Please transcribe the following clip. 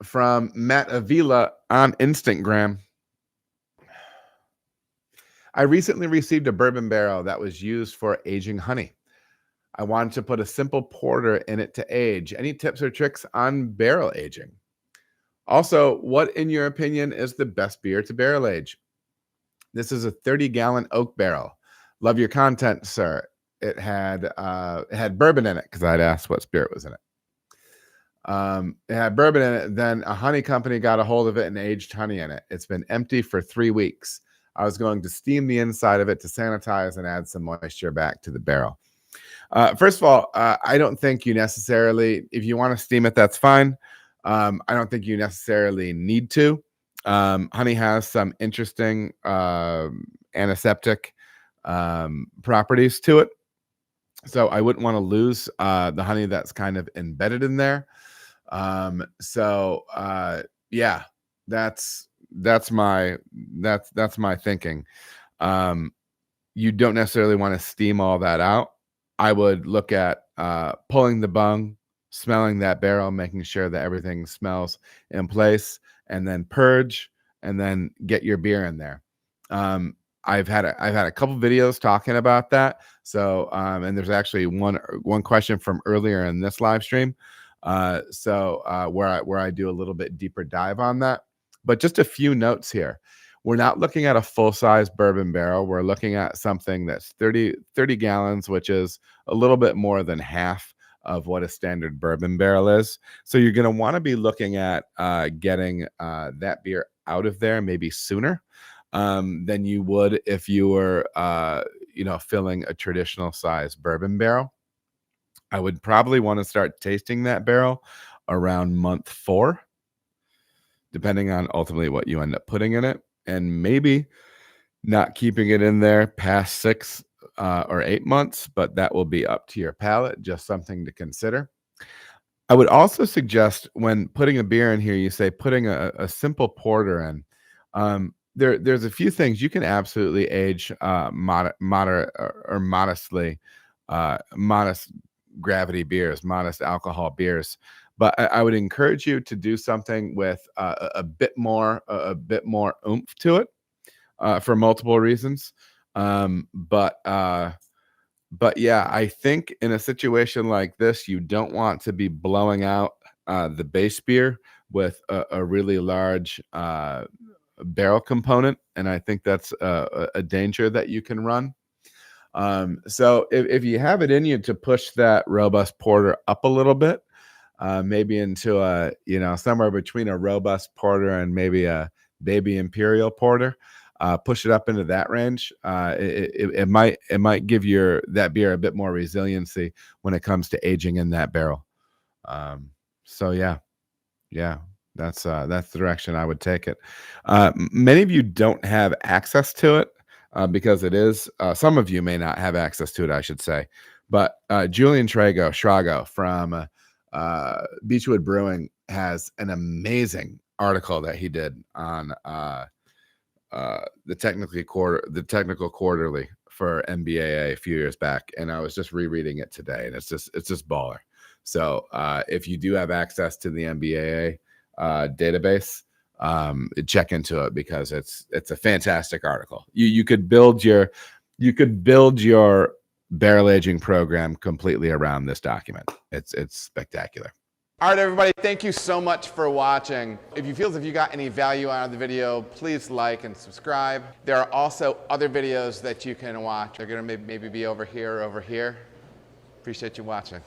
from Matt Avila on Instagram. I recently received a bourbon barrel that was used for aging honey. I wanted to put a simple porter in it to age. Any tips or tricks on barrel aging? Also, what, in your opinion, is the best beer to barrel age? This is a 30-gallon oak barrel. Love your content, sir. It had bourbon in it because I'd asked what spirit was in it. It had bourbon in it. Then a honey company got a hold of it and aged honey in it. It's been empty for 3 weeks. I was going to steam the inside of it to sanitize and add some moisture back to the barrel. First of all, I don't think you necessarily, if you want to steam it, that's fine. I don't think you necessarily need to. Honey has some interesting antiseptic properties to it. So I wouldn't want to lose the honey that's kind of embedded in there. Yeah, that's my thinking. You don't necessarily want to steam all that out. I would look at pulling the bung, smelling that barrel, making sure that everything smells in place, and then purge, and then get your beer in there. I've had a couple videos talking about that. So, and there's actually one question from earlier in this live stream. Where I do a little bit deeper dive on that. But just a few notes here. We're not looking at a full-size bourbon barrel. We're looking at something that's 30 gallons, which is a little bit more than half of what a standard bourbon barrel is. So you're going to want to be looking at getting that beer out of there maybe sooner than you would if you were, filling a traditional size bourbon barrel. I would probably want to start tasting that barrel around month 4, depending on ultimately what you end up putting in it, and maybe not keeping it in there past 6 or 8 months, but that will be up to your palate, just something to consider. I would also suggest when putting a beer in here, you say putting a simple porter in. There's a few things you can absolutely age moderate or modest gravity beers, modest alcohol beers. But I would encourage you to do something with a bit more oomph to it for multiple reasons. But yeah, I think in a situation like this, you don't want to be blowing out the base beer with a really large barrel component, and I think that's a danger that you can run. So if you have it in you to push that robust porter up a little bit, maybe into somewhere between a robust porter and maybe a baby imperial porter, push it up into that range. It might give that beer a bit more resiliency when it comes to aging in that barrel. So yeah, that's the direction I would take it. Many of you don't have access to it. Because it is, some of you may not have access to it, I should say. But Julian Schrago from Beechwood Brewing has an amazing article that he did on the technical quarterly for MBAA a few years back, and I was just rereading it today, and it's just baller. So if you do have access to the MBAA database, check into it because it's a fantastic article. You could build your barrel aging program completely around this document. It's spectacular. All right, everybody, thank you so much for watching. If you feel as if you got any value out of the video, please like and subscribe. There are also other videos that you can watch. They're going to maybe be over here or over here. Appreciate you watching.